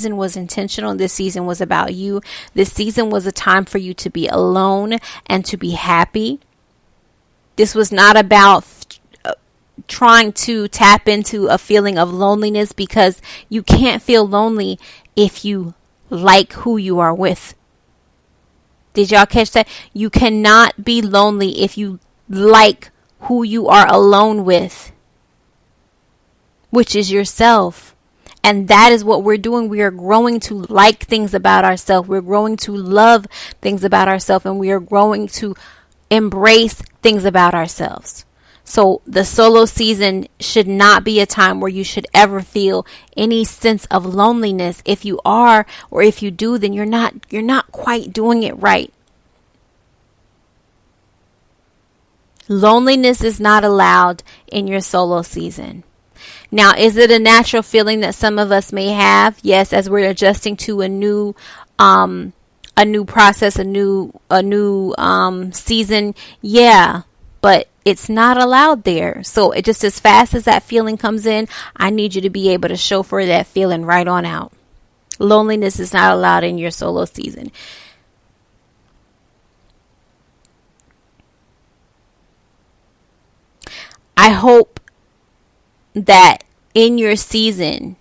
was intentional. This season was about you. This season was a time for you to be alone and to be happy. This was not about trying to tap into a feeling of loneliness, because you can't feel lonely if you like who you are with. Did y'all catch that? You cannot be lonely if you like who you are alone with, which is yourself. And that is what we're doing. We are growing to like things about ourselves. We're growing to love things about ourselves. And we are growing to embrace things about ourselves. So the solo season should not be a time where you should ever feel any sense of loneliness. If you are, or if you do, then you're not quite doing it right. Loneliness is not allowed in your solo season. Now, is it a natural feeling that some of us may have? Yes, as we're adjusting to a new process, a new season. Yeah, but it's not allowed there. So it just, as fast as that feeling comes in, I need you to be able to chauffeur that feeling right on out. Loneliness is not allowed in your solo season. I hope that in your season,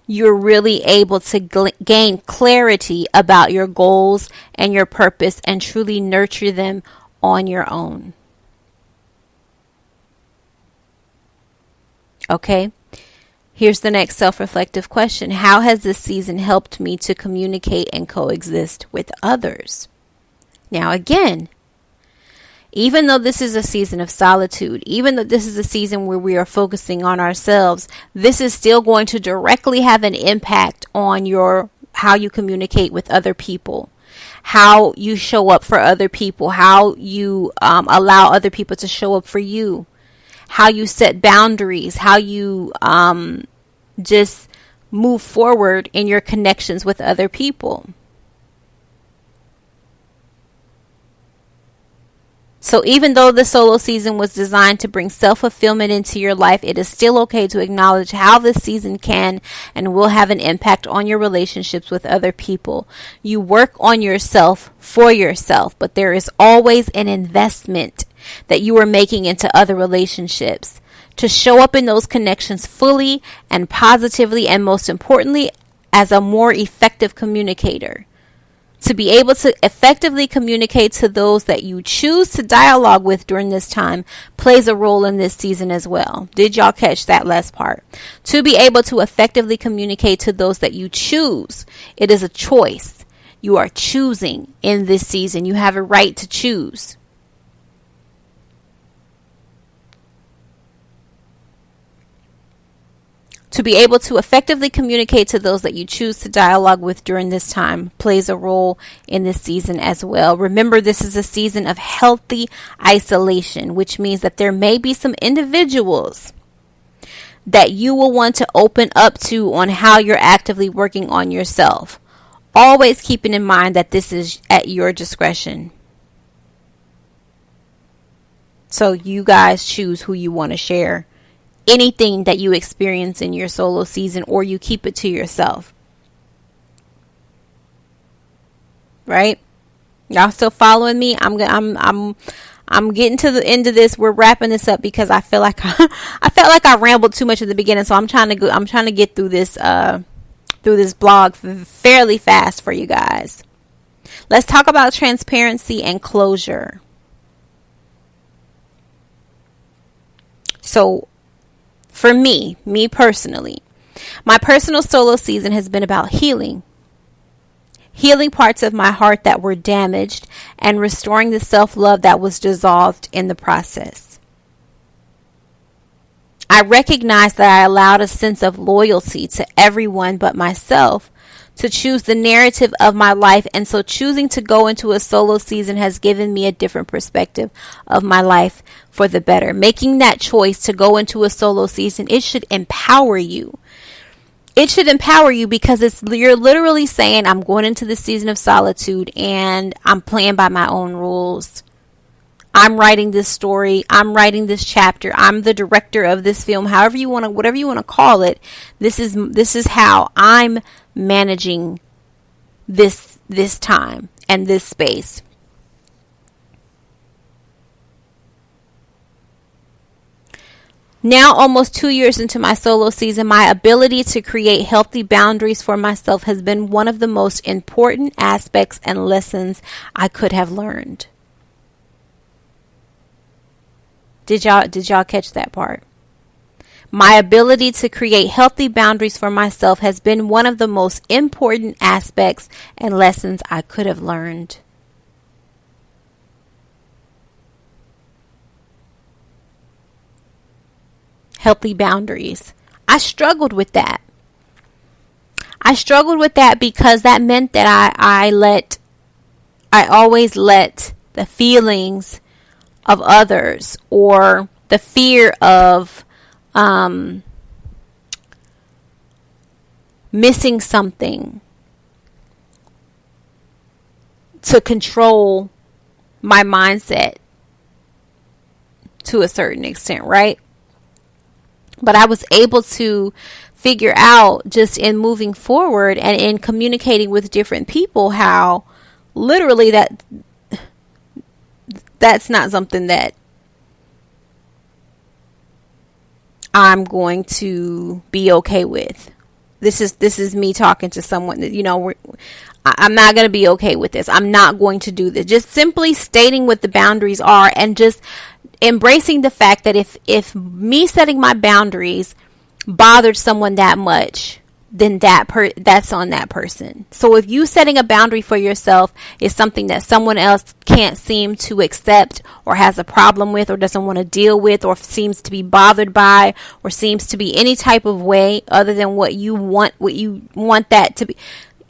you're really able to gain clarity about your goals and your purpose and truly nurture them on your own. Okay? Here's the next self-reflective question. How has this season helped me to communicate and coexist with others? Now, again, even though this is a season of solitude, even though this is a season where we are focusing on ourselves, this is still going to directly have an impact on how you communicate with other people, how you show up for other people, how you allow other people to show up for you, how you set boundaries, how you just move forward in your connections with other people. So even though the solo season was designed to bring self-fulfillment into your life, it is still okay to acknowledge how this season can and will have an impact on your relationships with other people. You work on yourself for yourself, but there is always an investment that you are making into other relationships to show up in those connections fully and positively, and most importantly, as a more effective communicator. To be able to effectively communicate to those that you choose to dialogue with during this time plays a role in this season as well. Did y'all catch that last part? To be able to effectively communicate to those that you choose, it is a choice. You are choosing in this season. You have a right to choose. To be able to effectively communicate to those that you choose to dialogue with during this time plays a role in this season as well. Remember, this is a season of healthy isolation, which means that there may be some individuals that you will want to open up to on how you're actively working on yourself. Always keeping in mind that this is at your discretion. So you guys choose who you want to share anything that you experience in your solo season, or you keep it to yourself. Right? Y'all still following me? I'm getting to the end of this. We're wrapping this up because I feel like I felt like I rambled too much at the beginning, so I'm trying to get through this blog fairly fast for you guys. Let's talk about transparency and closure. So for me personally, my personal solo season has been about healing parts of my heart that were damaged and restoring the self-love that was dissolved in the process. I recognize that I allowed a sense of loyalty to everyone but myself to choose the narrative of my life, and so choosing to go into a solo season has given me a different perspective of my life for the better. Making that choice to go into a solo season, it should empower you. It should empower you because you're literally saying, I'm going into this season of solitude and I'm playing by my own rules. I'm writing this story. I'm writing this chapter. I'm the director of this film. However you want to, whatever you want to call it. This is how I'm managing this time and this space. Now, almost 2 years into my solo season, my ability to create healthy boundaries for myself has been one of the most important aspects and lessons I could have learned. Did y'all catch that part? My ability to create healthy boundaries for myself has been one of the most important aspects and lessons I could have learned. Healthy boundaries. I struggled with that. I struggled with that because that meant that I always let the feelings of others or the fear of missing something to control my mindset to a certain extent, right? But I was able to figure out just in moving forward and in communicating with different people how literally that's not something that I'm going to be okay with. This is me talking to someone that, I'm not going to be okay with this. I'm not going to do this. Just simply stating what the boundaries are and just embracing the fact that if me setting my boundaries bothered someone that much, then that's on that person. So if you setting a boundary for yourself is something that someone else can't seem to accept or has a problem with or doesn't want to deal with or seems to be bothered by or seems to be any type of way other than what you want that to be,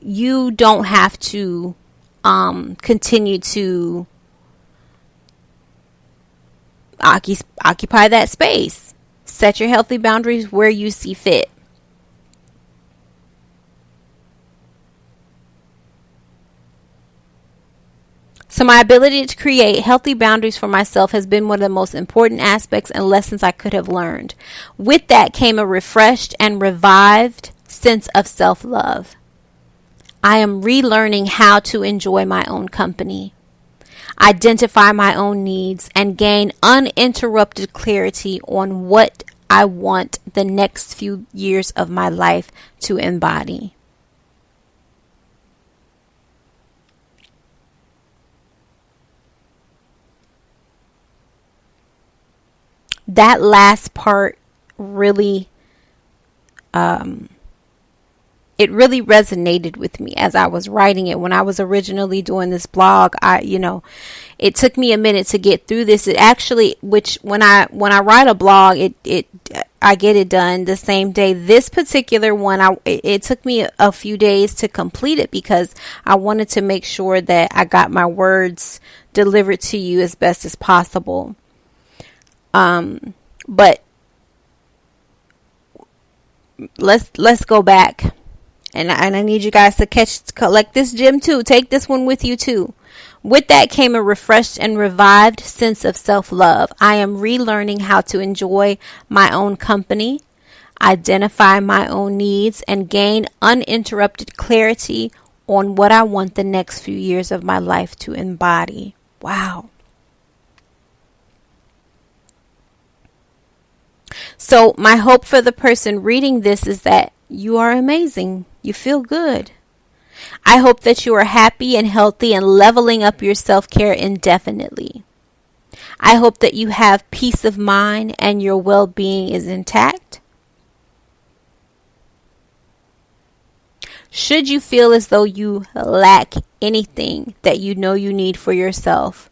you don't have to continue to occupy that space. Set your healthy boundaries where you see fit. So my ability to create healthy boundaries for myself has been one of the most important aspects and lessons I could have learned. With that came a refreshed and revived sense of self-love. I am relearning how to enjoy my own company, identify my own needs, and gain uninterrupted clarity on what I want the next few years of my life to embody. That last part really, it really resonated with me as I was writing it. When I was originally doing this blog, it took me a minute to get through this. It actually, when I write a blog, I get it done the same day. This particular one, it took me a few days to complete it because I wanted to make sure that I got my words delivered to you as best as possible. But let's go back, and I need you guys to collect this gem too. Take this one with you too. With that came a refreshed and revived sense of self-love. I am relearning how to enjoy my own company, identify my own needs, and gain uninterrupted clarity on what I want the next few years of my life to embody. Wow. So my hope for the person reading this is that you are amazing. You feel good. I hope that you are happy and healthy and leveling up your self-care indefinitely. I hope that you have peace of mind and your well-being is intact. Should you feel as though you lack anything that you know you need for yourself,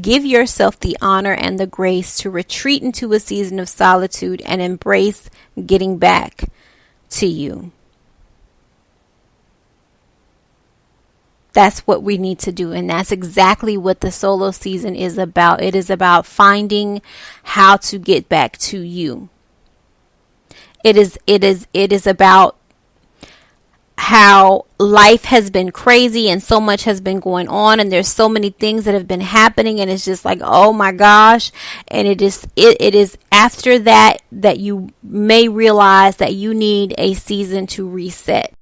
give yourself the honor and the grace to retreat into a season of solitude and embrace getting back to you. That's what we need to do. And that's exactly what the solo season is about. It is about finding how to get back to you. It is about how life has been crazy and so much has been going on, and there's so many things that have been happening, and it's just like, oh my gosh. And it is after that you may realize that you need a season to reset.